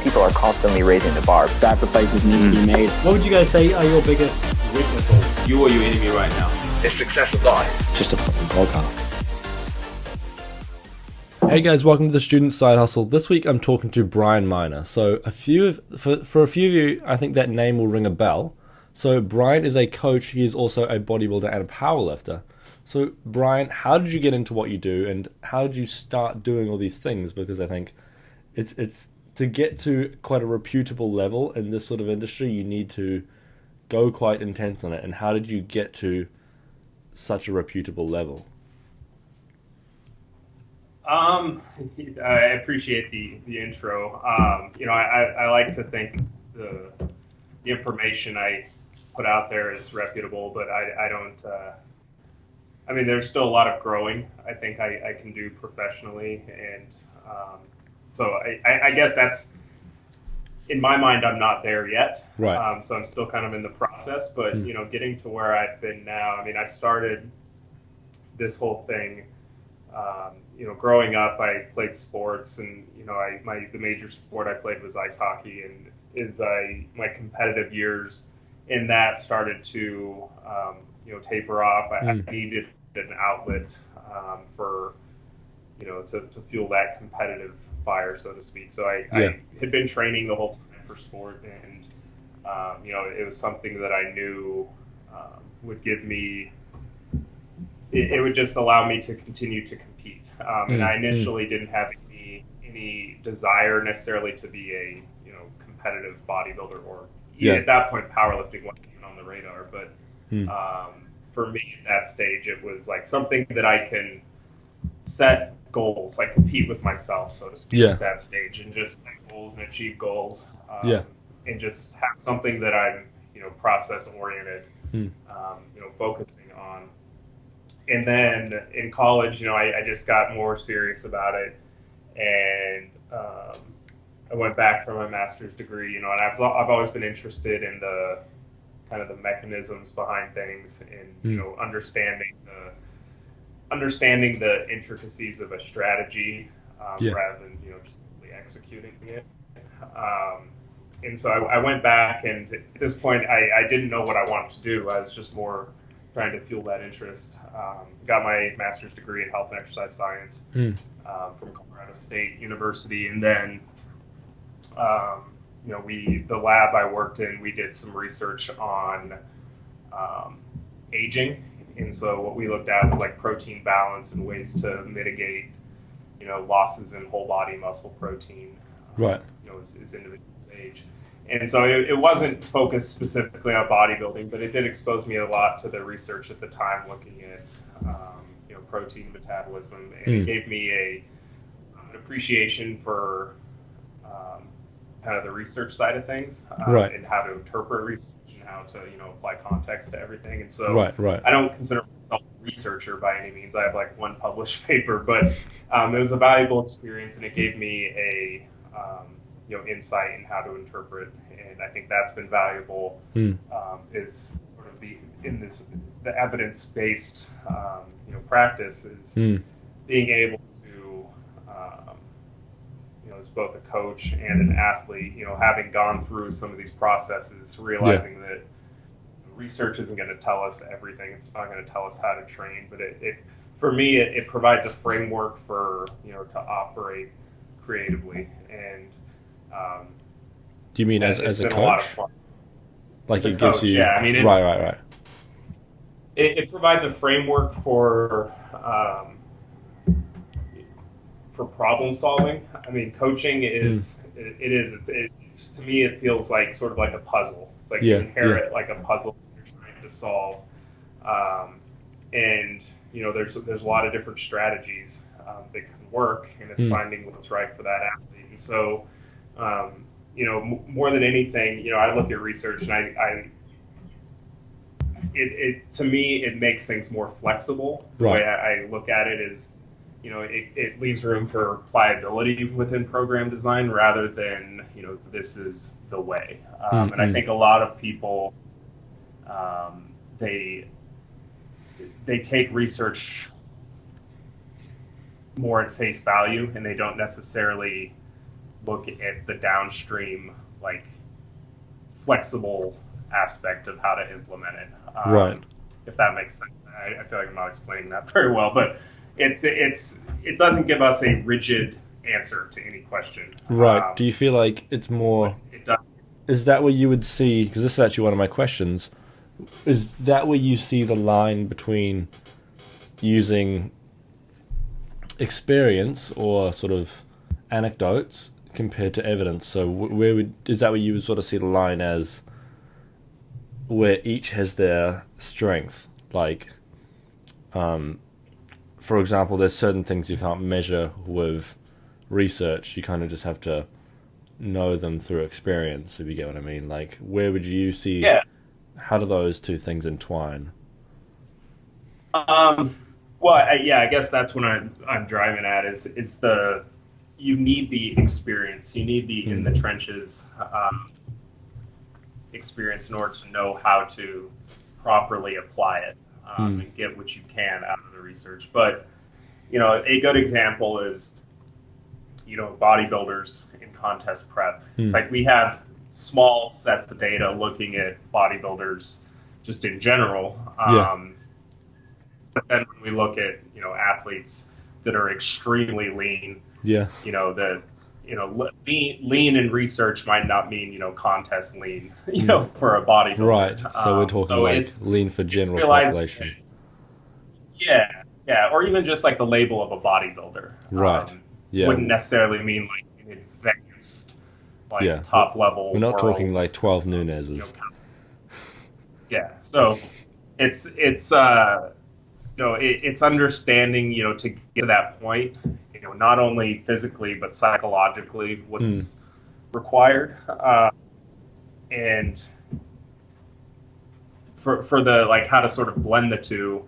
people are constantly raising the bar. Sacrifices need to be made. What would you guys say are your biggest weaknesses? You are your enemy right now. Is success a lie? Just a fucking podcast. Hey guys, welcome to the Student Side Hustle. This week I'm talking to Brian Miner. So for a few of you, I think that name will ring a bell. So Brian is a coach. He is also a bodybuilder and a powerlifter. So Brian, how did you get into what you do, and how did you start doing all these things? Because I think it's to get to quite a reputable level in this sort of industry, you need to go quite intense on it. And how did you get to such a reputable level? I appreciate the intro. I like to think the information I put out there is reputable, but I don't. There's still a lot of growing I think I can do professionally, and so I guess that's, in my mind, I'm not there yet. Right. So I'm still kind of in the process, but getting to where I've been now. I started this whole thing. Growing up, I played sports, and the major sport I played was ice hockey, and my competitive years in that started to taper off. I needed an outlet for to fuel that competitive fire, so to speak. So I had been training the whole time for sport, and it was something that I knew would give me. It would just allow me to continue to compete. And I initially didn't have any desire necessarily to be a competitive bodybuilder, or at that point powerlifting wasn't even on the radar. But for me at that stage, it was like something that I can set goals, like compete with myself, so to speak, at that stage, and just set goals and achieve goals. And just have something that I'm process oriented, focusing on. And then in college, I just got more serious about it, and I went back for my master's degree, and I've always been interested in the kind of the mechanisms behind things, and understanding the intricacies of a strategy rather than just simply executing it. And so I went back, and at this point, I didn't know what I wanted to do. I was just more trying to fuel that interest. Got my master's degree in health and exercise science from Colorado State University, and then the lab I worked in, we did some research on aging, and so what we looked at was like protein balance and ways to mitigate losses in whole body muscle protein, as individuals age. And so it wasn't focused specifically on bodybuilding, but it did expose me a lot to the research at the time, looking at protein metabolism, and it gave me an appreciation for kind of the research side of things, and how to interpret research and how to apply context to everything. And so I don't consider myself a researcher by any means. I have like one published paper, but it was a valuable experience, and it gave me a insight in how to interpret, and I think that's been valuable. Is sort of the evidence-based practice is being able to as both a coach and an athlete, having gone through some of these processes, realizing that research isn't going to tell us everything. It's not going to tell us how to train, but for me it provides a framework for to operate creatively. And do you mean as a coach? A lot of fun. Like it gives you it's, right. It provides a framework for problem solving. Coaching is to me it feels like sort of like a puzzle. It's like you inherit like a puzzle you're trying to solve, and there's a lot of different strategies that can work, and it's finding what's right for that athlete. And so more than anything, I look at research, and to me, it makes things more flexible. The way I look at it is, it leaves room for pliability within program design rather than, this is the way. And I think a lot of people, they take research more at face value, and they don't necessarily look at the downstream, like, flexible aspect of how to implement it. Right. If that makes sense. I feel like I'm not explaining that very well, but it doesn't give us a rigid answer to any question. Right. Do you feel like it's more... It does. Is that where you would see... Because this is actually one of my questions. Is that where you see the line between using experience or sort of anecdotes compared to evidence? So is that where you would sort of see the line as where each has their strength? Like, for example, there's certain things you can't measure with research. You kind of just have to know them through experience, if you get what I mean. Like, where would you see... Yeah. How do those two things entwine? Well, I guess that's what I'm driving at is you need the experience. You need the in the trenches experience in order to know how to properly apply it and get what you can out of the research. But, a good example is, bodybuilders in contest prep. It's like we have small sets of data looking at bodybuilders just in general. But then when we look at, athletes that are extremely lean, lean in research might not mean, contest lean, for a bodybuilder. Right. So we're talking lean for general population. Yeah. Or even just like the label of a bodybuilder. Right. Wouldn't necessarily mean like an advanced, top level. We're not talking like 12 Nunez's. Yeah. So it's understanding, to get to that point, not only physically but psychologically what's required, and for the how to sort of blend the two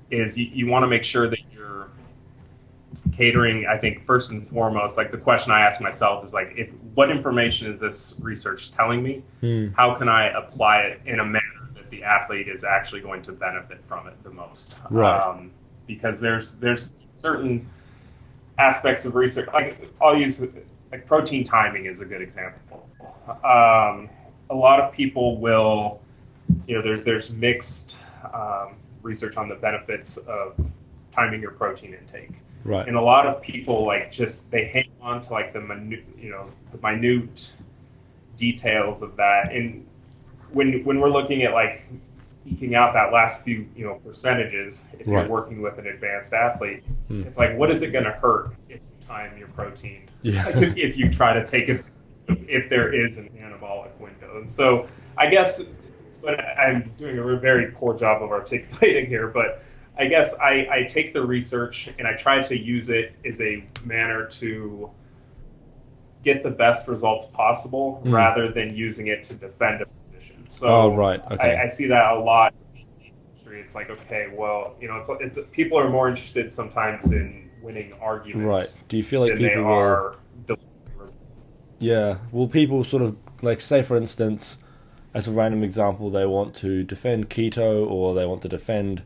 is you want to make sure that you're catering. I think first and foremost, like the question I ask myself is like, what information is this research telling me? How can I apply it in a manner that the athlete is actually going to benefit from it the most? Right. Because there's certain aspects of research, I'll use like protein timing is a good example. A lot of people will, there's mixed research on the benefits of timing your protein intake. Right. And a lot of people they hang on to the minute details of that. And when we're looking at eking out that last few percentages, if you're working with an advanced athlete, it's like, what is it going to hurt if you time your protein? Yeah. If you try to take it, if there is an anabolic window. And so I guess, but I'm doing a very poor job of articulating here, but I guess I take the research and I try to use it as a manner to get the best results possible rather than using it to defend a position. So right. Okay. I see that a lot in the industry. It's like, okay, well, it's people are more interested sometimes in winning arguments. Right. Do you feel like than people they are delivering results? Yeah. Will people sort of say, for instance, as a random example, they want to defend keto or they want to defend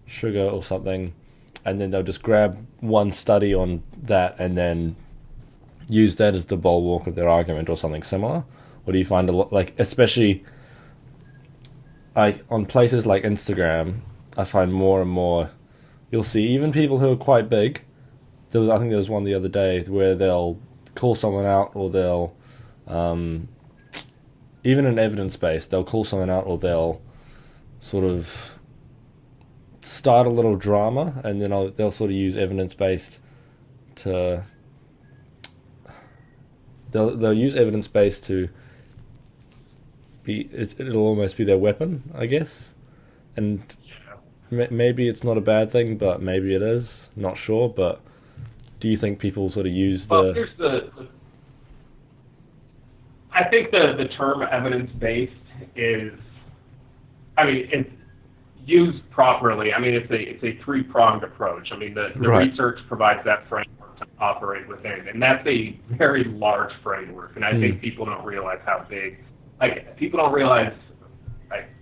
sugar or something, and then they'll just grab one study on that and then use that as the bulwark of their argument or something similar? Or do you find a lot, especially on places like Instagram, I find more and more, you'll see even people who are quite big. I think there was one the other day where they'll call someone out, or they'll even in evidence-based, they'll call someone out, or they'll sort of start a little drama, and then they'll sort of use evidence-based to... They'll use evidence-based to be... It'll almost be their weapon, I guess. And maybe it's not a bad thing, but maybe it is. Not sure, but do you think people sort of use Well, here's I think the term evidence-based is... it's used properly. It's a three-pronged approach. The research provides that framework to operate within, and that's a very large framework. And I think people don't realize how big. People don't realize,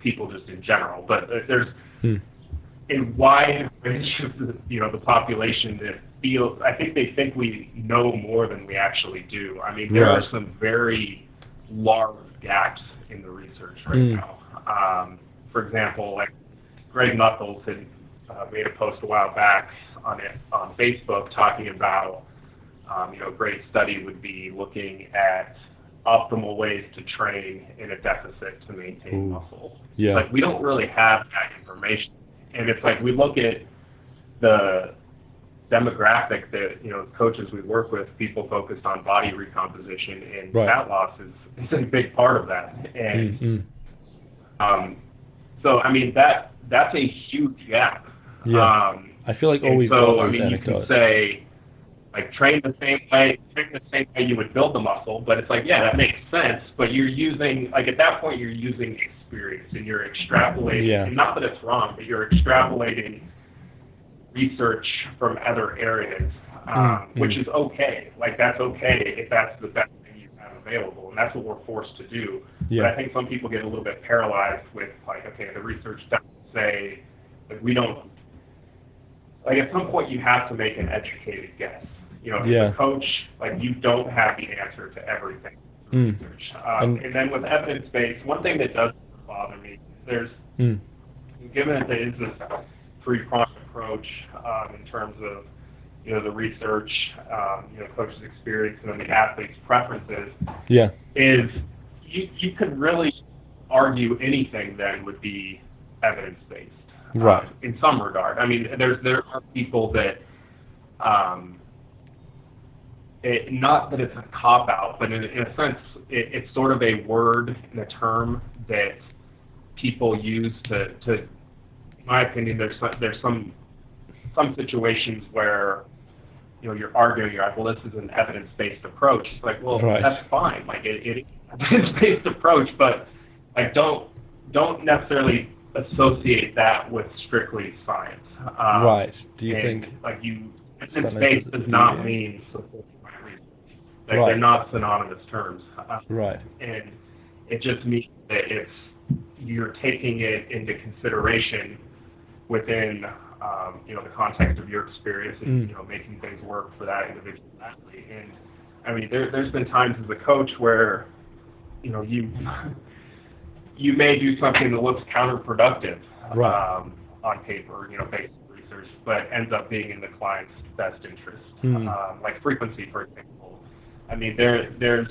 people just in general, but there's a wide range of the population that they think we know more than we actually do. I mean, there are some very large gaps in the research right now. For example, like Greg Nuttles had made a post a while back on Facebook talking about, a great study would be looking at optimal ways to train in a deficit to maintain muscle. Yeah. Like, we don't really have that information. And it's like we look at the demographic that, coaches we work with, people focused on body recomposition, and fat loss is a big part of that. And so, I mean, that's a huge gap. Yeah. I feel like all we've got is anecdotes. You can say, like, train the same way you would build the muscle, but it's like, yeah, that makes sense, but you're using, like, at that point, you're using experience, and you're extrapolating, and not that it's wrong, but you're extrapolating research from other areas, which is okay. Like, that's okay if that's the best thing you have available, and that's what we're forced to do. Yeah. But I think some people get a little bit paralyzed with, like, okay, the research doesn't say, like, we don't, like, at some point you have to make an educated guess. As a coach, like, you don't have the answer to everything. Research. And then with evidence-based, one thing that does bother me, there's, given that there is this three-pronged approach in terms of, the research, coach's experience, and then the athlete's preferences, is you could really argue anything then would be evidence-based. Right. In some regard. I mean, there are people that, not that it's a cop-out, but in a sense, it's sort of a word and a term that people use to in my opinion, there's some situations where, you're arguing, you're like, well, this is an evidence-based approach. It's like, well, that's fine. Like, it is an evidence-based approach, but, like, don't necessarily associate that with strictly science. Do you think, like, evidence-based does not mean supported by research. Like, they're not synonymous terms. And it just means that you're taking it into consideration within, the context of your experience and, making things work for that individual athlete. And, I mean, there's been times as a coach where, you may do something that looks counterproductive on paper, based on research, but ends up being in the client's best interest. Like frequency, for example. I mean, there's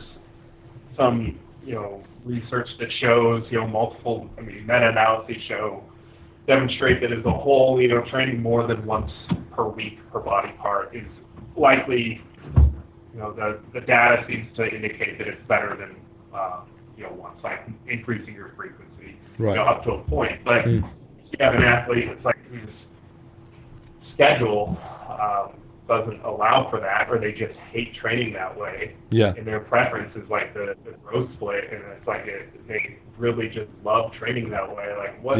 some, research that shows, multiple, meta-analyses demonstrate that as a whole, training more than once per week per body part is likely, the data seems to indicate that it's better than, once, like increasing your frequency, up to a point. But you have an athlete that's like whose schedule doesn't allow for that, or they just hate training that way. And their preference is like the growth split, and it's like they really just love training that way. Like what?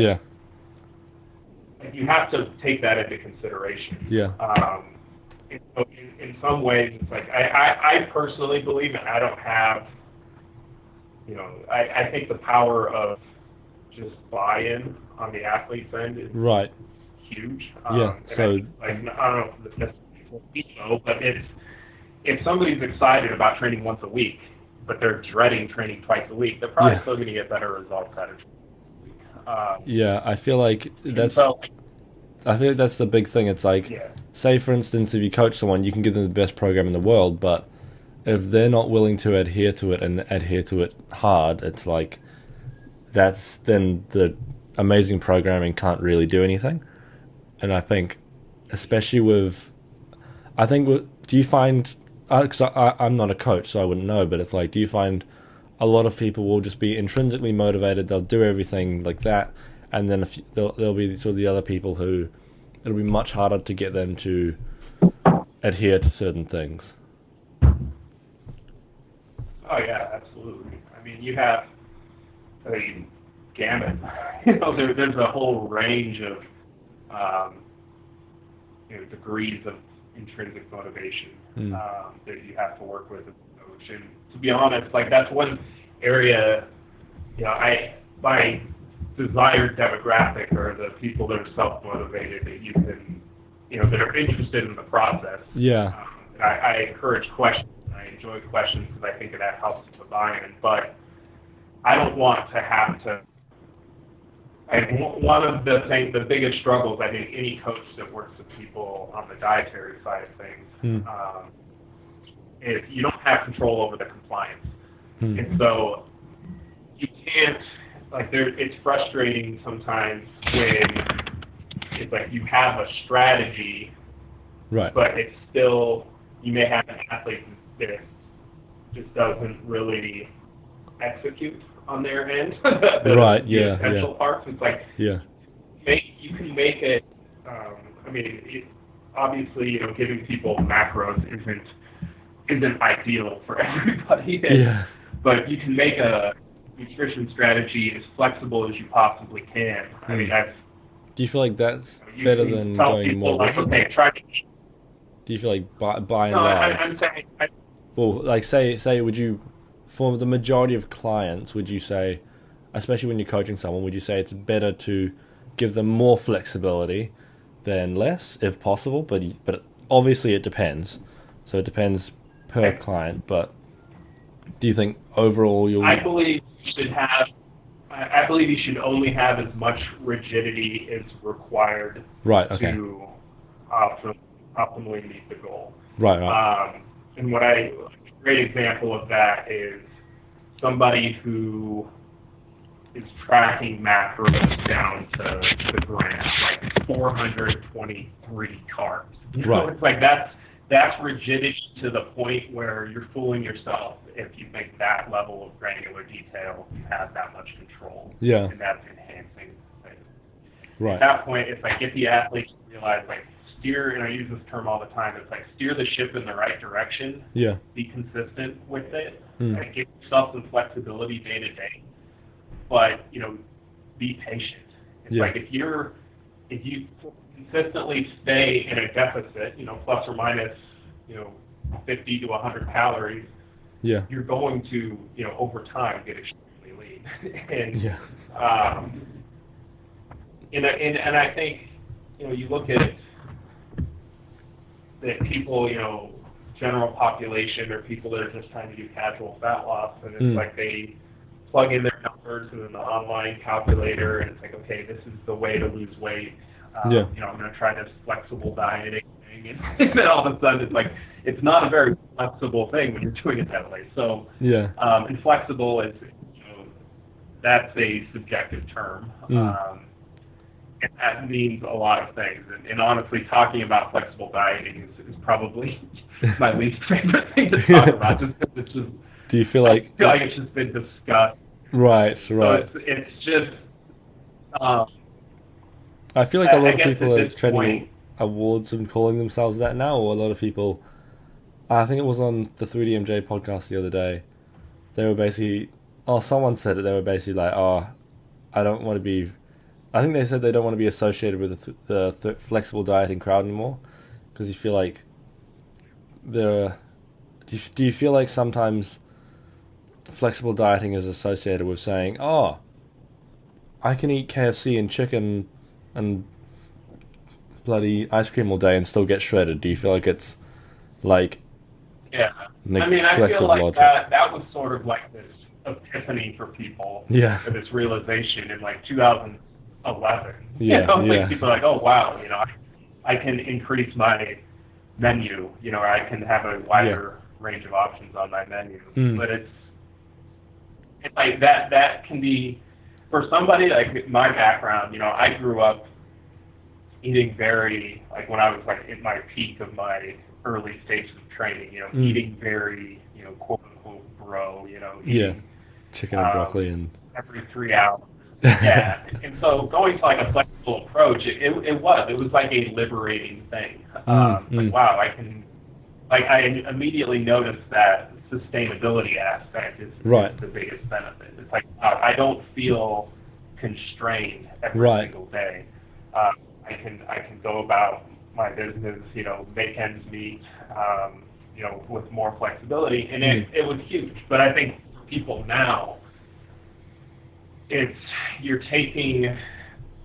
You have to take that into consideration. And so in some ways, it's like I personally believe, and I don't have, I think the power of just buy-in on the athlete's end is huge. So I don't know if this necessarily, but if somebody's excited about training once a week, but they're dreading training twice a week, they're probably still going to get better results out of training. I feel like that's the big thing. It's like, say for instance, if you coach someone, you can give them the best program in the world, but if they're not willing to adhere to it and adhere to it hard, it's like then the amazing programming can't really do anything. And I think, especially do you find, because I'm not a coach, so I wouldn't know, but it's like, do you find a lot of people will just be intrinsically motivated, they'll do everything like that, and then there'll be sort of the other people who it'll be much harder to get them to adhere to certain things? Oh yeah, absolutely. I mean, you have a gamut. There's a whole range of degrees of intrinsic motivation that you have to work with as a coach. And to be honest, like that's one area, my desired demographic are the people that are self-motivated that you can that are interested in the process. Yeah. I encourage questions. I enjoy questions because I think that helps with the buy-in. But I don't want to have to. One of the biggest struggles I think any coach that works with people on the dietary side of things is you don't have control over the compliance, and so you can't it's frustrating sometimes when it's like you have a strategy, Right. but it's still you may have an athlete that just doesn't really execute on their end. Right. The essential parts. It's like Yeah. you can make it. Obviously, giving people macros isn't ideal for everybody. Yeah. But you can make a nutrition strategy as flexible as you possibly can. I mean, Do you feel like that's you better can than tell going people, more like, rigid? okay, try to. Do you feel like by and No, large? I'm saying. Well, like say, would you, for the majority of clients, would you say, especially when you're coaching someone, would you say it's better to give them more flexibility than less, if possible? But obviously it depends. So it depends per client. But do you think overall you'll? I believe you should have. I believe you should only have as much rigidity as required. Right. Okay. To optimally meet the goal. Right. And a great example of that is somebody who is tracking macros down to the gram, like 423 carbs. Right. So it's like that's rigidity to the point where you're fooling yourself if you think that level of granular detail you have that much control. Yeah. And that's enhancing things. Right. At that point, it's like get the athletes to realize steer, and I use this term all the time, it's like steer the ship in the right direction. Yeah. Be consistent with it. And give yourself some flexibility day to day. But, be patient. It's like if you consistently stay in a deficit, plus or minus, 50 to 100 calories, Yeah. you're going to, over time get extremely lean. And Yeah. and I think, you look at that people, general population or people that are just trying to do casual fat loss, and it's like they plug in their numbers in the online calculator, and it's like, okay, this is the way to lose weight. I'm going to try this flexible dieting thing, and then all of a sudden it's like it's not a very flexible thing when you're doing it that way. So Yeah. And flexible is, that's a subjective term. And that means a lot of things. And honestly, talking about flexible dieting is probably my least favorite thing to talk about, just because it's just. Do you feel like? I feel like it's just been discussed. Right. So it's just. I feel like a lot of guess people at are this treading point- awards and calling themselves that now, or a lot of people. I think it was on the 3DMJ podcast the other day. They were basically, someone said it. They were basically like, I don't want to be. I think they said they don't want to be associated with the flexible dieting crowd anymore, because you feel like do you feel like sometimes flexible dieting is associated with saying, I can eat KFC and chicken and bloody ice cream all day and still get shredded? Do you feel like it's like I feel like logic? that was sort of like this epiphany for people. Yeah. For this realization in 2011. Yeah. People are like, oh wow, I can increase my menu. I can have a wider range of options on my menu. But it's like that can be for somebody like my background. I grew up eating very when I was in my peak of my early stages of training. Eating very quote unquote bro. Eating, chicken and broccoli and every 3 hours. Yeah, and so going to a flexible approach, it was like a liberating thing. Wow, I immediately noticed that sustainability aspect is the biggest benefit. It's like, wow, I don't feel constrained every single day. I can go about my business, make ends meet, with more flexibility, and it was huge. But I think for people now, you're taking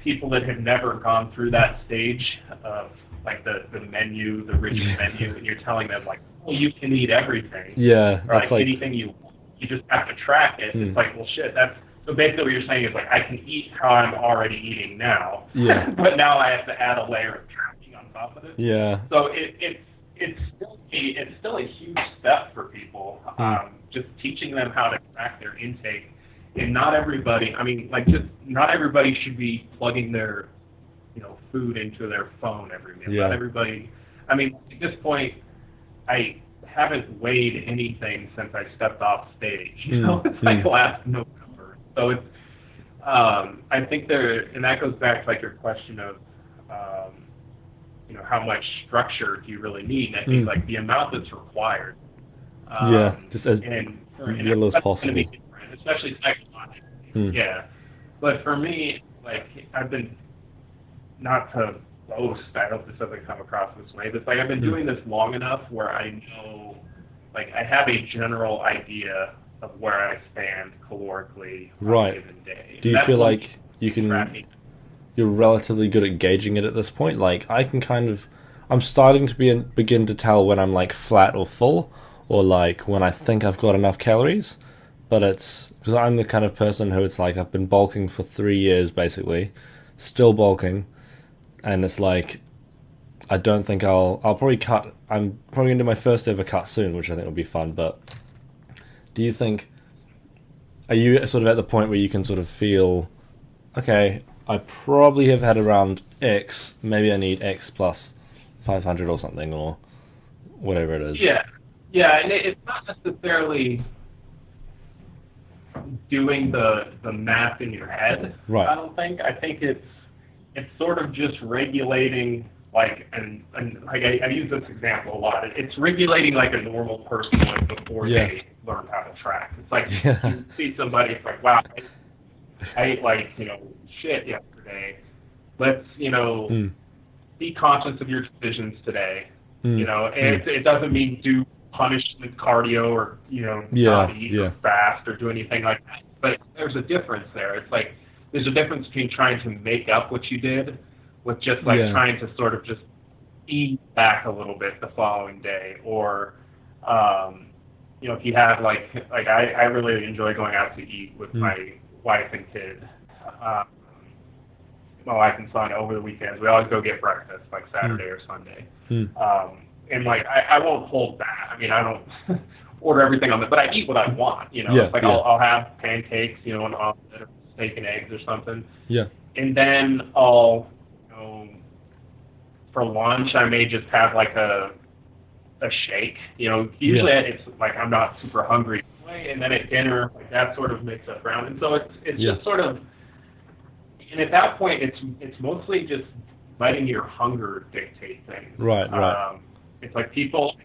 people that have never gone through that stage of like the menu, the rigid menu, and you're telling them like, well, you can eat everything. Yeah, or like anything you want. You just have to track it. It's like, well, shit, that's so basically what you're saying is like I can eat how I'm already eating now. Yeah. But now I have to add a layer of tracking on top of it. Yeah. So it's still a huge step for people. Just teaching them how to track their intake. And not everybody, I mean, like just not everybody should be plugging their, food into their phone every meal. Yeah. Not everybody, I mean, at this point, I haven't weighed anything since I stepped off stage. It's like last November. So it's, I think and that goes back to like your question of, how much structure do you really need? And I think like the amount that's required. Just as little as possible. Be different, especially psychologically. Yeah. But for me, like I've been, not to boast, I hope this doesn't come across this way, but like I've been doing this long enough where I know, like I have a general idea of where I stand calorically on a given day. Do you feel like you're relatively good at gauging it at this point? Like I'm starting to begin to tell when I'm like flat or full, or like when I think I've got enough calories, but it's because I'm the kind of person who it's like I've been bulking for 3 years basically, still bulking. And it's like, I don't think I'll probably cut. I'm probably going to do my first ever cut soon, which I think will be fun. But do you think, are you sort of at the point where you can sort of feel, okay, I probably have had around X, maybe I need X plus 500 or something, or whatever it is? Yeah. Yeah, and it's not necessarily doing the math in your head, right. I don't think. I think it's sort of just regulating, like, and like I use this example a lot. It's regulating like a normal person would before they learn how to track. It's like you see somebody, it's like, wow, I ate like, shit yesterday. Let's, be conscious of your decisions today. And it doesn't mean do punishment cardio or, not eat or fast or do anything like that. But there's a difference there. It's like, there's a difference between trying to make up what you did with just like trying to sort of just eat back a little bit the following day, or if you have like I really enjoy going out to eat with my wife and kid, my wife and son over the weekends. We always go get breakfast like Saturday or Sunday, and like I won't hold back. I mean, I don't order everything on it, but I eat what I want. It's like I'll have pancakes, an omelet or steak and eggs or something. Yeah. And then I'll, for lunch, I may just have like a shake. Usually it's like I'm not super hungry anyway, and then at dinner, like that sort of makes up ground. And so it's just sort of, and at that point, it's mostly just letting your hunger dictate things. Right. It's like people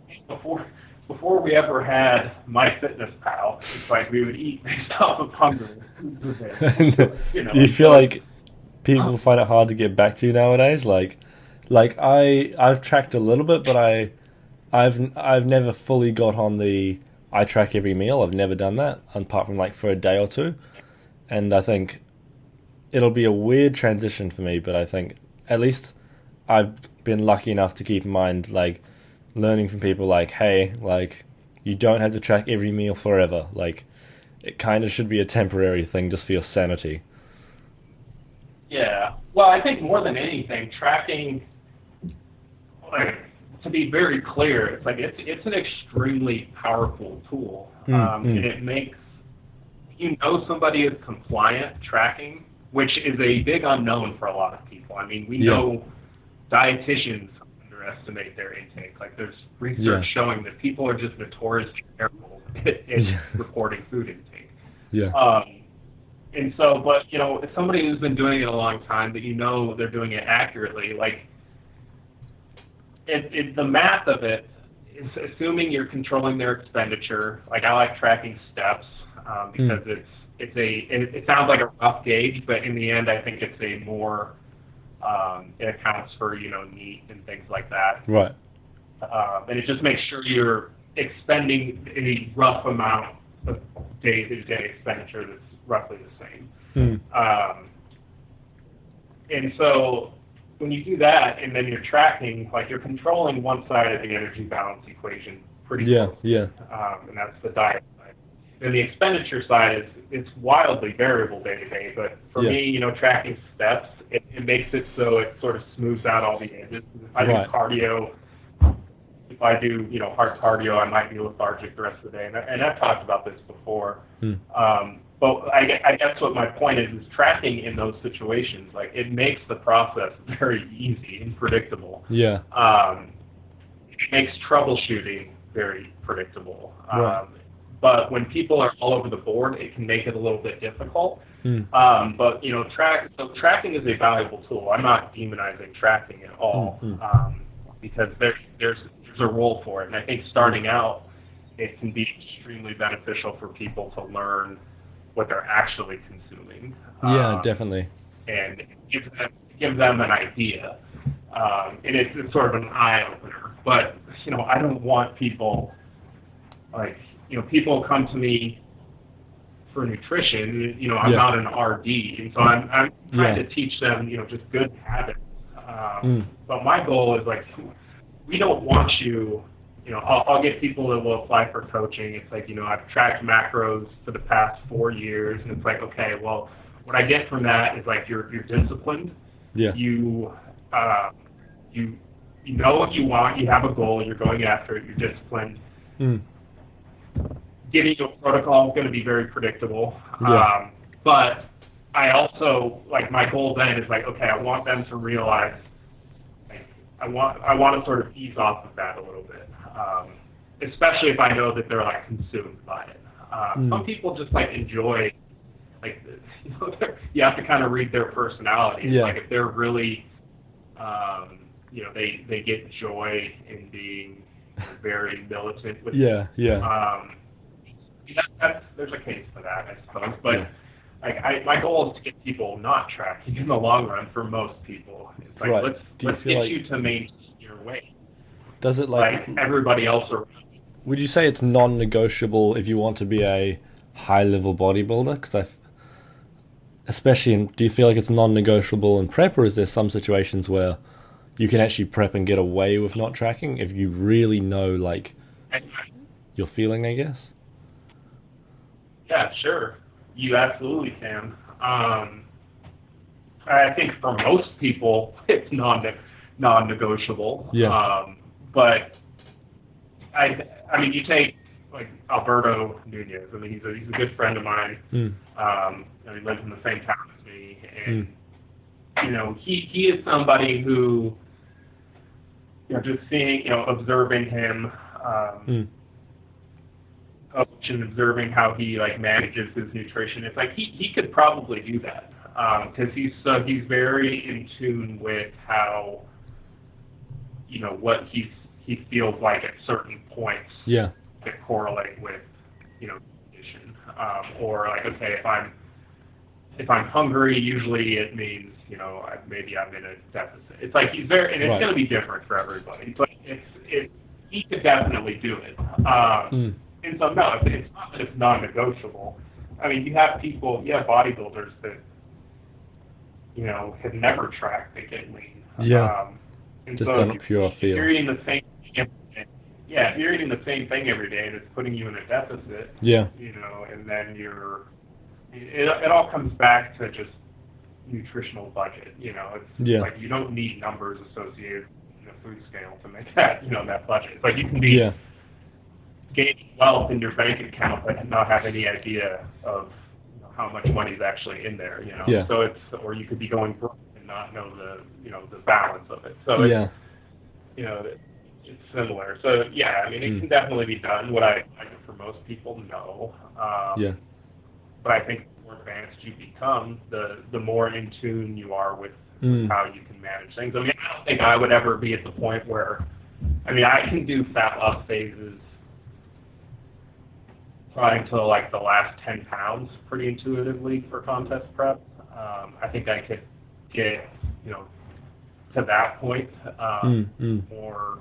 before we ever had MyFitnessPal, it's like we would eat based off of hunger. Do you feel like people find it hard to get back to nowadays? Like I've tracked a little bit, but I've never fully got on the I track every meal. I've never done that apart from like for a day or two, and I think it'll be a weird transition for me. But I think at least I've been lucky enough to keep in mind like learning from people like, hey, like, you don't have to track every meal forever. Like, it kind of should be a temporary thing just for your sanity. Yeah. Well, I think more than anything, tracking, like, to be very clear, it's like it's an extremely powerful tool. And it makes, somebody is compliant tracking, which is a big unknown for a lot of people. I mean, we know dietitians underestimate their intake. Like there's research showing that people are just notoriously terrible at reporting food intake. And so, but if somebody who's been doing it a long time, that they're doing it accurately, like the math of it is assuming you're controlling their expenditure. Like I like tracking steps because it sounds like a rough gauge, but in the end, I think it's a more it accounts for NEAT and things like that. Right. And it just makes sure you're expending a rough amount of day-to-day expenditure that's roughly the same. And so when you do that and then you're tracking, like you're controlling one side of the energy balance equation pretty close. And that's the diet side. And the expenditure side it's wildly variable day to day. But for me, tracking steps, it makes it so it sort of smooths out all the edges. If I do cardio, if I do hard cardio, I might be lethargic the rest of the day. And I've talked about this before. But I guess what my point is tracking in those situations, like it makes the process very easy and predictable. It makes troubleshooting very predictable. But when people are all over the board, it can make it a little bit difficult. But tracking is a valuable tool. I'm not demonizing tracking at all, because there's a role for it. And I think starting out, it can be extremely beneficial for people to learn what they're actually consuming. Definitely. And it gives them an idea. And it's sort of an eye-opener. But, I don't want people, people come to me for nutrition. I'm not an RD. And so I'm trying to teach them, just good habits. But my goal is, we don't want you... I'll get people that will apply for coaching. It's like, I've tracked macros for the past 4 years, and it's like, okay, well, what I get from that is you're disciplined. You know what you want. You have a goal. You're going after it. You're disciplined. Giving you a protocol is going to be very predictable. But I also my goal then is okay, I want them to realize. I want to sort of ease off of that a little bit. Especially if I know that they're consumed by it. Some people just enjoy, you have to kind of read their personality. If they're really, they get joy in being very militant with there's a case for that, I suppose. But my goal is to get people not tracking in the long run for most people. It's let's get you to maintain your weight. Does it everybody else around? Would you say it's non-negotiable if you want to be a high-level bodybuilder? Because do you feel like it's non-negotiable in prep, or is there some situations where you can actually prep and get away with not tracking if you really know your feeling, I guess? Yeah, sure. You absolutely can. I think for most people, it's non-negotiable. But I mean, you take Alberto Nunez. I mean, he's a good friend of mine. He lives in the same town as me, and he is somebody who, just seeing, observing him, coach and observing how he manages his nutrition. It's he could probably do that because he's very in tune with how what he feels at certain points that correlate with condition. Or okay, if I'm hungry, usually it means maybe I'm in a deficit. It's he's very, and it's going to be different for everybody, but he could definitely do it. And so no, it's not that it's non-negotiable. I mean, you have bodybuilders that have never tracked, they get lean. And just so done a pure feel. If you're eating the same thing every day, if you're eating the same thing every day and it's putting you in a deficit, and then it all comes back to just nutritional budget. It's you don't need numbers associated in a food scale to make that, that budget. It's you can be gaining wealth in your bank account but not have any idea of how much money is actually in there, So or you could be going broke and not know the balance of it. So it's similar. So I mean, it can definitely be done. Would I like it for most people? No. But I think the more advanced you become, the more in tune you are with how you can manage things. I mean, I don't think I would ever be at the point where, I mean, I can do fat loss phases probably until the last 10 pounds pretty intuitively for contest prep. I think I could get, to that point, more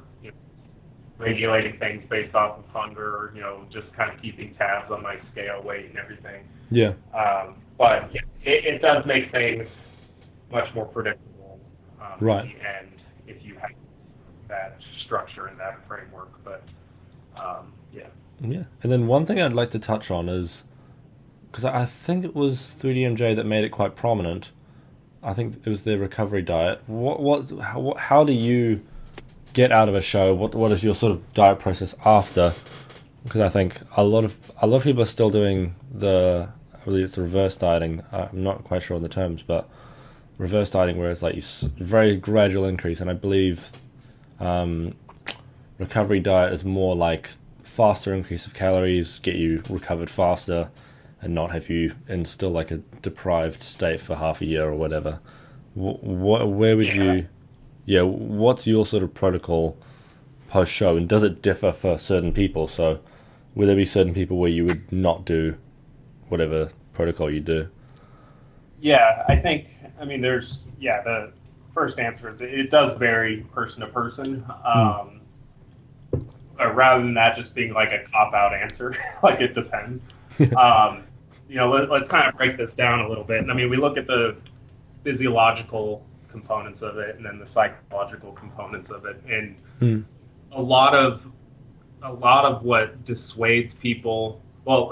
regulating things based off of hunger, just kind of keeping tabs on my scale weight and everything. But it does make things much more predictable. Right. the end if you have that structure and that framework. But yeah. Yeah. And then one thing I'd like to touch on is, because I think it was 3DMJ that made it quite prominent. I think it was their recovery diet. How do you get out of a show? What is your sort of diet process after? Because I think a lot of people are still doing I believe it's reverse dieting. I'm not quite sure on the terms, but reverse dieting where it's like very gradual increase, and I believe recovery diet is more like faster increase of calories, get you recovered faster, and not have you in still like a deprived state for half a year or whatever. Where would you? Yeah, what's your sort of protocol post show, and does it differ for certain people? So, will there be certain people where you would not do whatever protocol you do? Yeah, I mean, the first answer is it does vary person to person. Rather than that just being like a cop-out answer, like it depends. Let's kind of break this down a little bit. And I mean, we look at the physiological components of it and then the psychological components of it. And a lot of what dissuades people, well,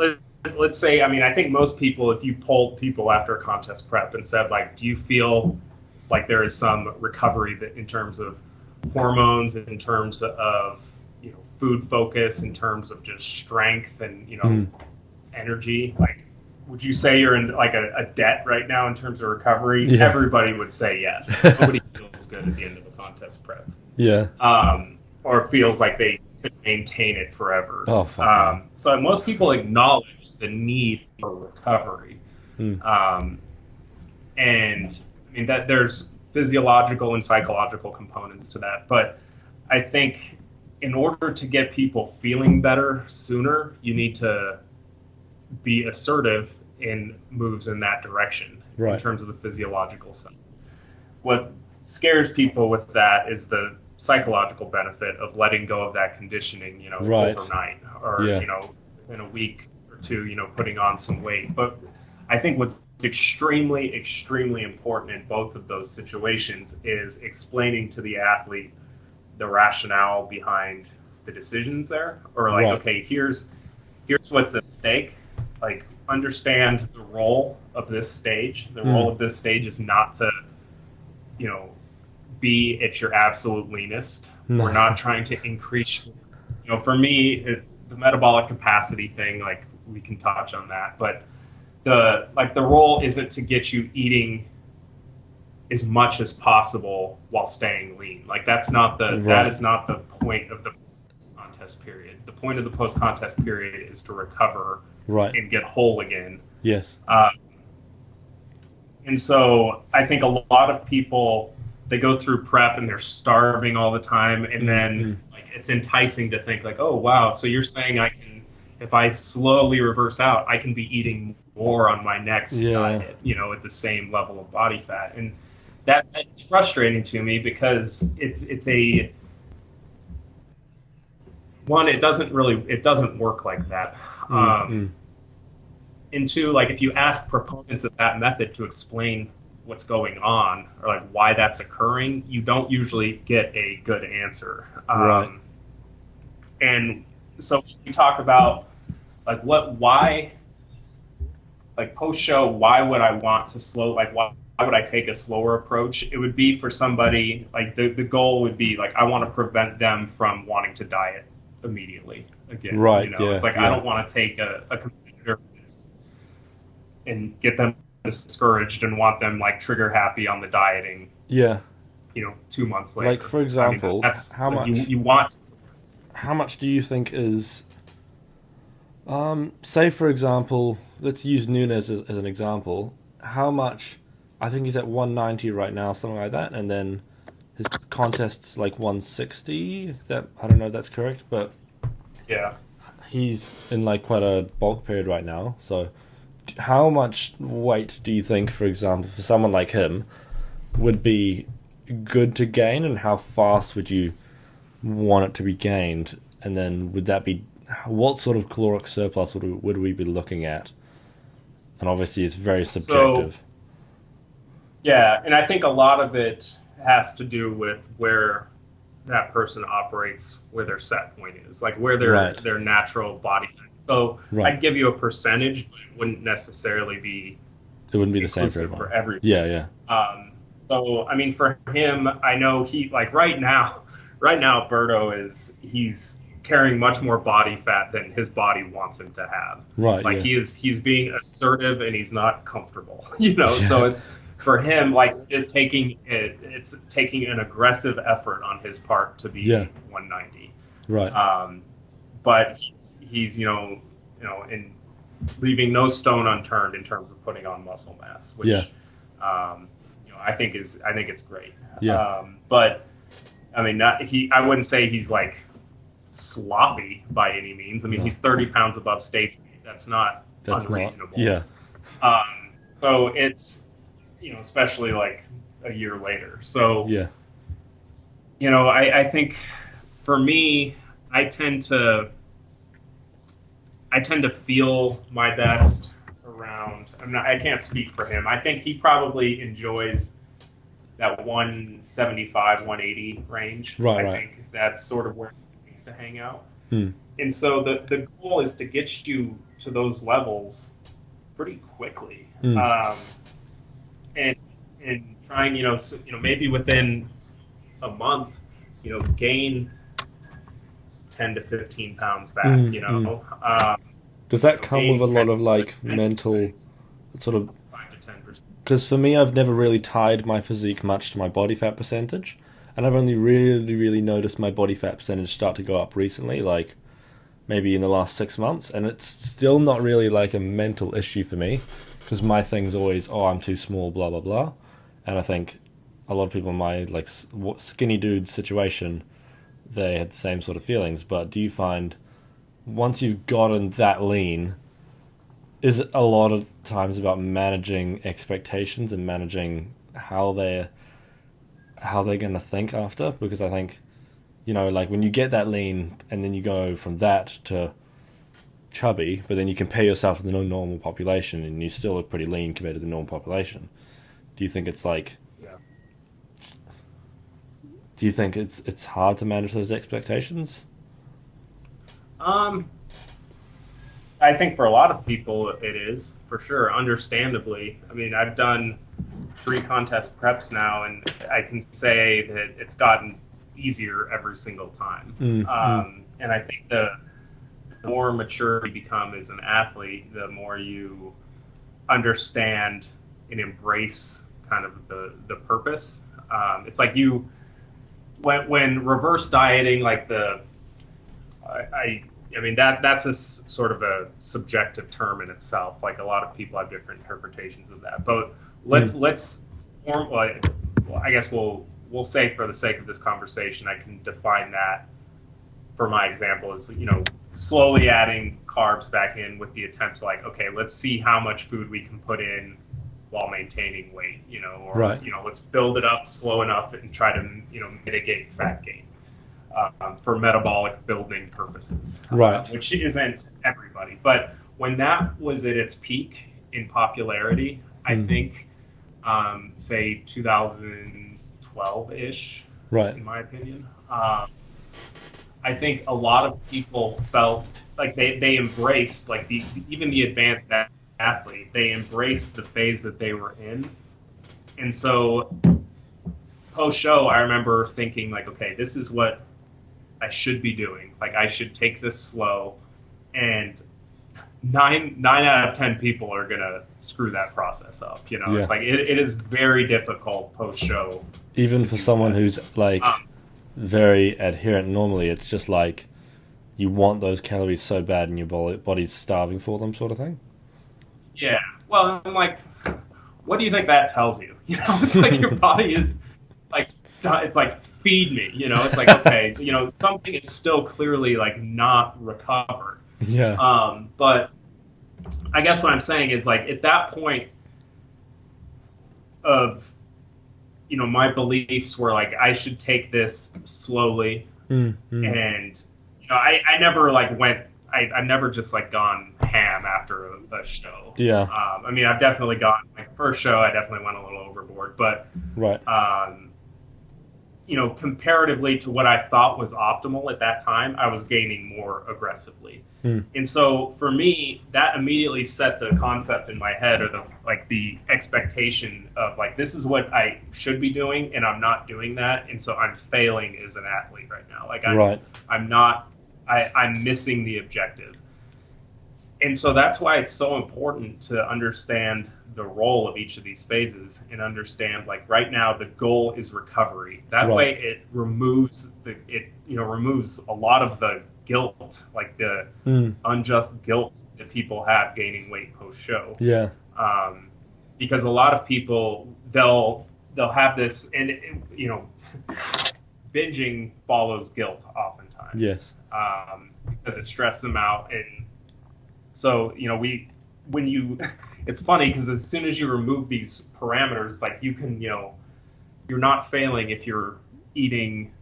let's say, I mean, I think most people, if you polled people after a contest prep and said, like, do you feel like there is some recovery in terms of hormones, in terms of, food focus, in terms of just strength and, energy, like, would you say you're in like a debt right now in terms of recovery? Yeah. Everybody would say yes. Nobody feels good at the end of a contest prep. Yeah. Or feels like they could maintain it forever. Oh, fuck. So most people acknowledge the need for recovery. And I mean that there's physiological and psychological components to that. But I think in order to get people feeling better sooner, you need to be assertive in moves in that direction, right, in terms of the physiological side. What scares people with that is the psychological benefit of letting go of that conditioning, right, overnight, or in a week or two, putting on some weight. But I think what's extremely, extremely important in both of those situations is explaining to the athlete the rationale behind the decisions there, or like, right, okay, here's what's at stake. Like, understand the role of this stage. The role of this stage is not to, be at your absolute leanest. No. We're not trying to increase, for me, the metabolic capacity thing, like, we can touch on that, but the role isn't to get you eating as much as possible while staying lean. Like, that is not the point of the post-contest period. The point of the post-contest period is to recover, right, and get whole again. Yes. And so I think a lot of people, they go through prep and they're starving all the time, and then like it's enticing to think like, oh wow, so you're saying I can, if I slowly reverse out, I can be eating more on my next diet, at the same level of body fat, and that's frustrating to me because it's a one, it doesn't work like that. And two, like, if you ask proponents of that method to explain what's going on or like why that's occurring, you don't usually get a good answer. Right. And so we talk about like why, like post show, why would I want to why would I take a slower approach? It would be for somebody, like the goal would be like, I want to prevent them from wanting to diet immediately again. Right. It's like, I don't want to take a competitor and get them discouraged and want them like trigger happy on the dieting. Yeah. 2 months later. Like, for example, that's how much you want. How much do you think is, say for example, let's use Nunes as an example. How much? I think he's at 190 right now, something like that, and then his contest's like 160. That, I don't know if that's correct, but yeah, he's in like quite a bulk period right now. So how much weight do you think, for example, for someone like him would be good to gain, and how fast would you want it to be gained? And then would that be, what sort of caloric surplus would we be looking at? And obviously it's very subjective. Yeah, and I think a lot of it has to do with where that person operates, where their set point is, like where their Right. their natural body. So Right. I'd give you a percentage, but it wouldn't necessarily be It wouldn't be the same for inclusive everyone. for everyone. Yeah. So I mean, for him, I know he like right now, Berto he's carrying much more body fat than his body wants him to have. Right. Like Yeah. he's being assertive and he's not comfortable, you know. Yeah. So it's for him like it's taking an aggressive effort on his part to be Yeah. 190. Right. But he's in leaving no stone unturned in terms of putting on muscle mass, which Yeah. I think it's great. Yeah. But I mean, I wouldn't say he's like sloppy by any means. I mean, No. he's 30 pounds above stage weight. That's not That's unreasonable. not. Yeah. So it's especially like a year later. So Yeah. I think for me, I tend to feel my best around. I can't speak for him. I think he probably enjoys that 175, 180 range. Right, I right. think that's sort of where he likes to hang out. Hmm. And so the goal is to get you to those levels pretty quickly. Hmm. And trying, maybe within a month, gain 10 to 15 pounds back, Does that come gain with a lot 10 of like 10%, mental sort of? 5 to 10%. Because for me, I've never really tied my physique much to my body fat percentage, and I've only really noticed my body fat percentage start to go up recently, like maybe in the last 6 months, and it's still not really like a mental issue for me, because my thing's always, oh, I'm too small, blah blah blah, and I think a lot of people in my like skinny dude situation, they had the same sort of feelings. But do you find once you've gotten that lean, is it a lot of times about managing expectations and managing how they're going to think after? Because I think, like when you get that lean and then you go from that to chubby, but then you compare yourself to the normal population and you still look pretty lean compared to the normal population. Do you think it's like, do you think it's hard to manage those expectations? I think for a lot of people it is, for sure, understandably. I mean, I've done 3 contest preps now, and I can say that it's gotten easier every single time. And I think the more mature you become as an athlete, the more you understand and embrace kind of the purpose. It's like when reverse dieting, like I mean that's a sort of a subjective term in itself. Like a lot of people have different interpretations of that. But let's form. Well, I guess we'll say for the sake of this conversation, I can define that for my example as slowly adding carbs back in with the attempt to like, okay, let's see how much food we can put in while maintaining weight, or Right. Let's build it up slow enough and try to mitigate fat gain. For metabolic building purposes, Right. Which isn't everybody. But when that was at its peak in popularity, I think, say 2012-ish, Right. in my opinion, I think a lot of people felt like they embraced, like even the advanced athlete, they embraced the phase that they were in. And so post-show, I remember thinking like, okay, this is what I should be doing. Like I should take this slow, and 9 out of 10 people are gonna screw that process up. Yeah. It's like it is very difficult post-show. Even for someone who's like very adherent normally, it's just like you want those calories so bad and your body's starving for them, sort of thing. Yeah. Well, I'm like, what do you think that tells you? It's like your body is like, it's like, feed me. It's like, okay, something is still clearly like not recovered. Yeah. But I guess what I'm saying is like at that point of my beliefs were like I should take this slowly, and I never like I've never just like gone ham after a show. Yeah. I mean, I've definitely gone like first show I definitely went a little overboard, but Right. comparatively to what I thought was optimal at that time, I was gaining more aggressively. And so for me, that immediately set the concept in my head, or the expectation of like, this is what I should be doing, and I'm not doing that, and so I'm failing as an athlete right now. Like I'm missing the objective. And so that's why it's so important to understand the role of each of these phases, and understand, like, right now the goal is recovery. That way it removes removes a lot of the guilt, like the unjust guilt that people have gaining weight post show. Yeah. Because a lot of people, they'll have this, and binging follows guilt oftentimes. Yes. Because it stresses them out. And so, it's funny because as soon as you remove these parameters, like, you can, you're not failing if you're eating,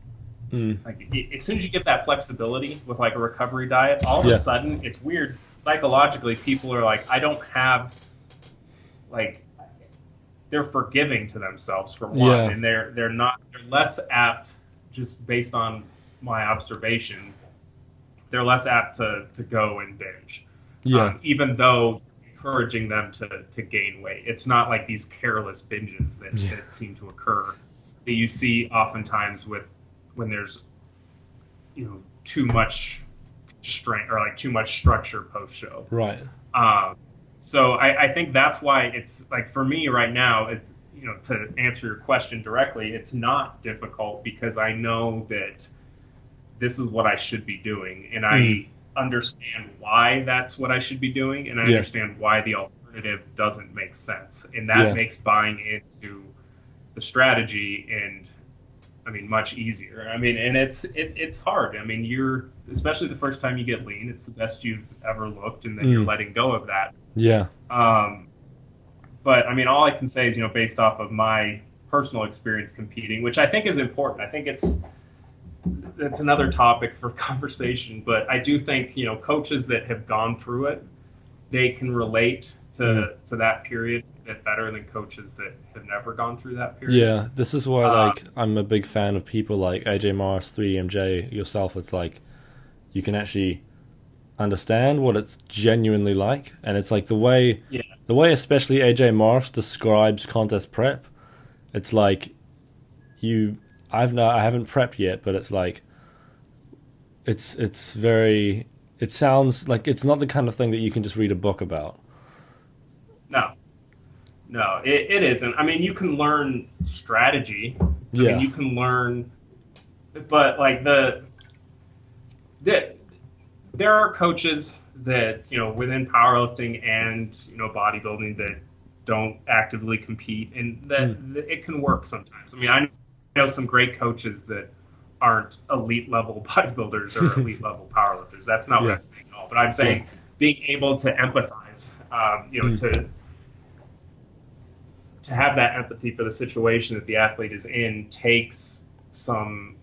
like, as soon as you get that flexibility with like a recovery diet, all of a sudden, it's weird. Psychologically, people are like, I don't have, like, they're forgiving to themselves for one, and they're less apt, just based on my observation, they're less apt to go and binge. Even though encouraging them to gain weight. It's not like these careless binges that seem to occur that you see oftentimes when there's too much strength, or like too much structure post show. Right. So I think that's why it's like, for me right now, it's, to answer your question directly, it's not difficult because I know that this is what I should be doing, and I understand why that's what I should be doing, and I understand why the alternative doesn't make sense, and that makes buying into the strategy, and I mean, much easier. I mean, and it's hard. I mean, especially the first time you get lean, it's the best you've ever looked, and then you're letting go of that. Yeah. But I mean, all I can say is, based off of my personal experience competing, which I think is important. I think that's another topic for conversation, but I do think, coaches that have gone through it, they can relate to that period a bit better than coaches that have never gone through that period. Yeah, this is why I'm a big fan of people like AJ Morris, 3DMJ, yourself. It's like you can actually understand what it's genuinely like, and it's like the way especially AJ Morris describes contest prep. It's like I haven't prepped yet, but it's like it sounds like it's not the kind of thing that you can just read a book about. No, it isn't. I mean, you can learn strategy. I mean, you can learn, but like there are coaches that, within powerlifting and, bodybuilding, that don't actively compete, and that it can work sometimes. I mean, I know some great coaches that aren't elite level bodybuilders or elite level powerlifters. That's not what I'm saying at all. But I'm saying being able to empathize, to have that empathy for the situation that the athlete is in takes some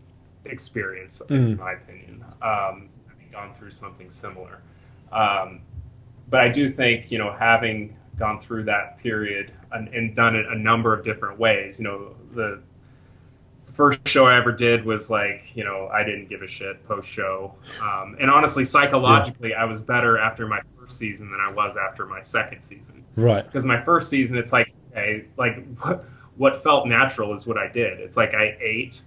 experience, in my opinion. Having gone through something similar. But I do think, having gone through that period and done it a number of different ways, the first show I ever did was like, I didn't give a shit post show. And honestly, psychologically, I was better after my first season than I was after my second season. Right. Because my first season, it's like, okay, like what felt natural is what I did. It's like I ate.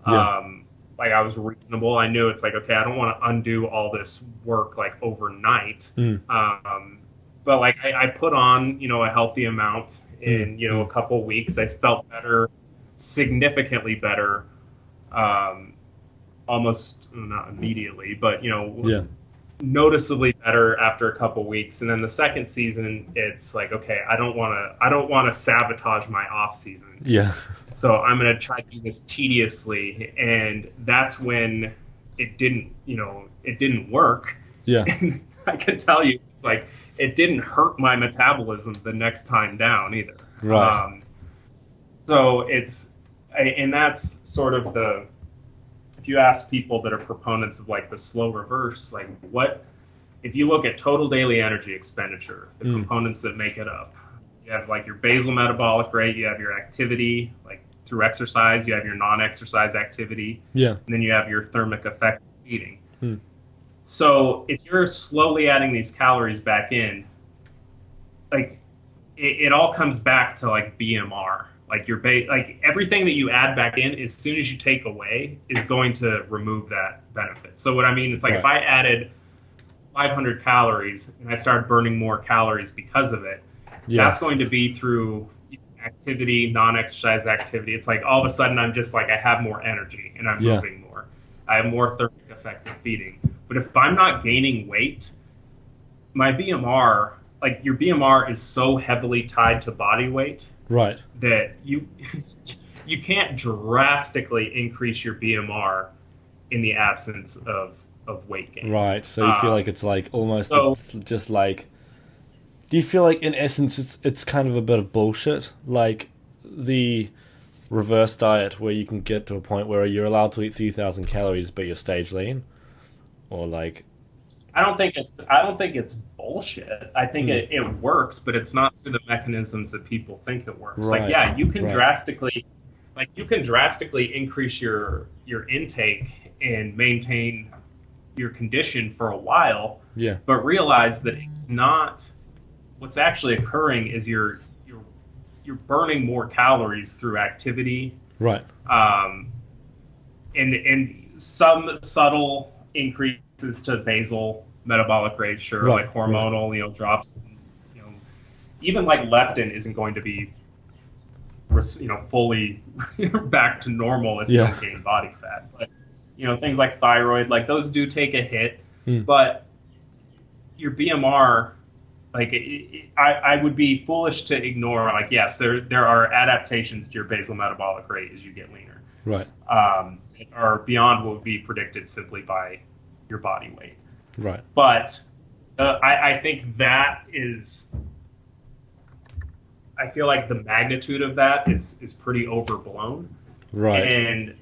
Like I was reasonable. I knew it's like, okay, I don't want to undo all this work like overnight. But like I put on, a healthy amount in, a couple weeks. I felt better, significantly better, almost not immediately, but, noticeably better after a couple weeks. And then the second season, it's like, okay, I don't want to sabotage my off season. Yeah. So I'm going to try to do this tediously. And that's when it didn't work. Yeah. And I can tell you, it's like, it didn't hurt my metabolism the next time down either. Right. So and that's sort of if you ask people that are proponents of like the slow reverse, like if you look at total daily energy expenditure, the components that make it up, you have like your basal metabolic rate, you have your activity, like through exercise, you have your non-exercise activity, Yeah. and then you have your thermic effect of eating. Hmm. So if you're slowly adding these calories back in, like it all comes back to like BMR. Like like everything that you add back in, as soon as you take away, is going to remove that benefit. So what I mean, it's like if I added 500 calories and I started burning more calories because of it, that's going to be through activity, non-exercise activity. It's like all of a sudden I'm just like I have more energy and I'm moving more. I have more thermic effect of feeding. But if I'm not gaining weight, my BMR, like your BMR is so heavily tied to body weight that you can't drastically increase your BMR in the absence of weight gain. Right. So you feel like it's like almost it's just like, do you feel like in essence it's kind of a bit of bullshit, like the reverse diet where you can get to a point where you're allowed to eat 3,000 calories but you're stage lean, or like? I don't think it's bullshit. I think it works, but it's not through the mechanisms that people think it works. Right. Like, yeah, you can drastically increase your intake and maintain your condition for a while. Yeah. But realize that it's not. What's actually occurring is you're burning more calories through activity. Right. And some subtle increases to basal metabolic rate, sure, like hormonal, drops. Even like leptin isn't going to be, fully back to normal if you don't gain body fat. But things like thyroid, like those do take a hit. But your BMR, like I would be foolish to ignore. Like, yes, there are adaptations to your basal metabolic rate as you get leaner. Right. Are beyond what would be predicted simply by your body weight. Right. But I think that is, I feel like the magnitude of that is pretty overblown. Right. And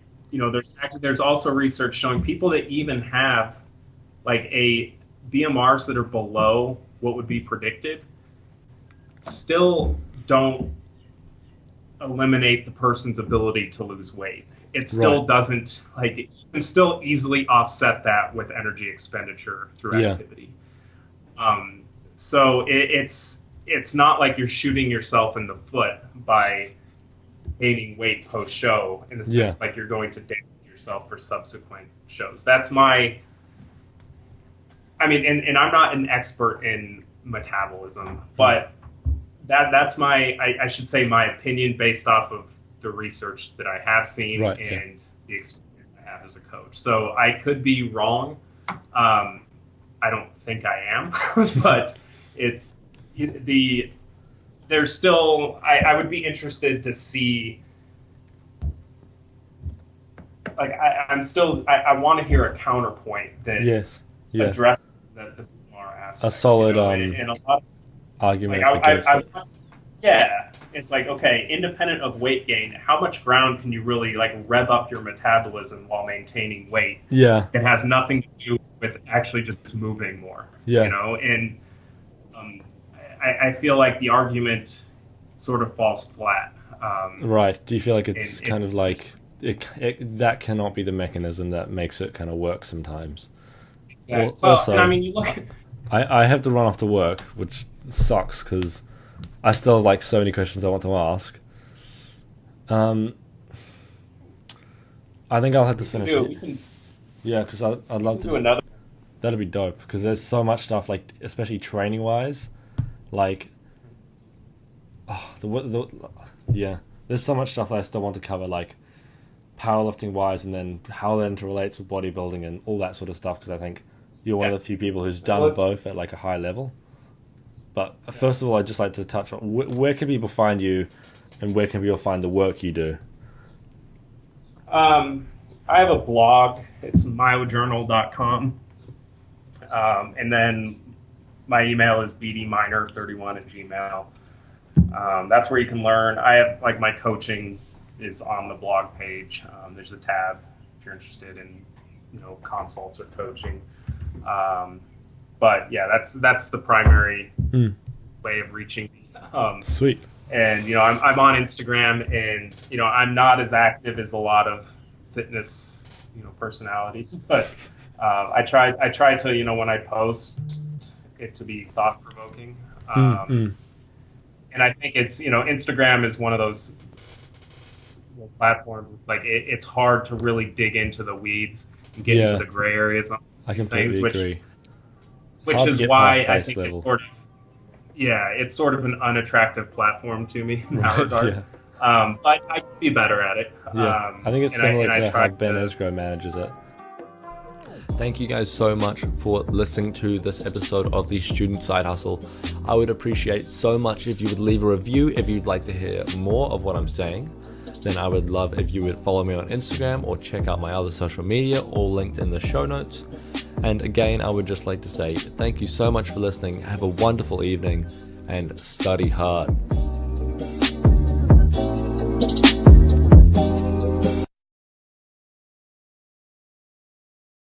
there's also research showing people that even have like a BMRs that are below what would be predicted still don't eliminate the person's ability to lose weight. It still doesn't, like, you can still easily offset that with energy expenditure through activity. So it's not like you're shooting yourself in the foot by gaining weight post-show in the sense like you're going to damage yourself for subsequent shows. That's my, and I'm not an expert in metabolism, but that's my, I should say my opinion based off of the research that I have seen and the experience I have as a coach. So I could be wrong. I don't think I am, but there's still, I would be interested to see, like, I want to hear a counterpoint that addresses the BMR aspect. A solid and a lot of, argument like, against it. It's like, okay, independent of weight gain, how much ground can you really like rev up your metabolism while maintaining weight? Yeah. It has nothing to do with actually just moving more. Yeah. And I feel like the argument sort of falls flat. Right. Do you feel like it's kind of like that cannot be the mechanism that makes it kind of work sometimes? Exactly. Also, you look at... I have to run off to work, which sucks because I still have like so many questions I want to ask. I think I'll have to finish it. Yeah, because I'd love to do another. That'd be dope because there's so much stuff, like especially training wise, like there's so much stuff that I still want to cover, like powerlifting wise, and then how that interrelates with bodybuilding and all that sort of stuff. Because I think you're one of the few people who's done both at like a high level. But first of all, I'd just like to touch on where can people find you, and where can people find the work you do? I have a blog. It's myojournal.com. And then my email is bdminer31@gmail. That's where you can learn. I have, like, my coaching is on the blog page. There's a tab if you're interested in, consults or coaching. But yeah, that's the primary way of reaching me. Sweet. And I'm on Instagram, and I'm not as active as a lot of fitness personalities, but I try to when I post it to be thought provoking. And I think it's Instagram is one of those platforms. It's like it's hard to really dig into the weeds and get into the gray areas on I these completely things, agree. which is why I think it's sort of an unattractive platform to me in that regard. But I could be better at it. I think it's similar to how Ben Esgro manages it. Thank you guys so much for listening to this episode of the Student Side Hustle. I would appreciate so much if you would leave a review if you'd like to hear more of what I'm saying. Then I would love if you would follow me on Instagram or check out my other social media, all linked in the show notes. And again, I would just like to say thank you so much for listening. Have a wonderful evening and study hard.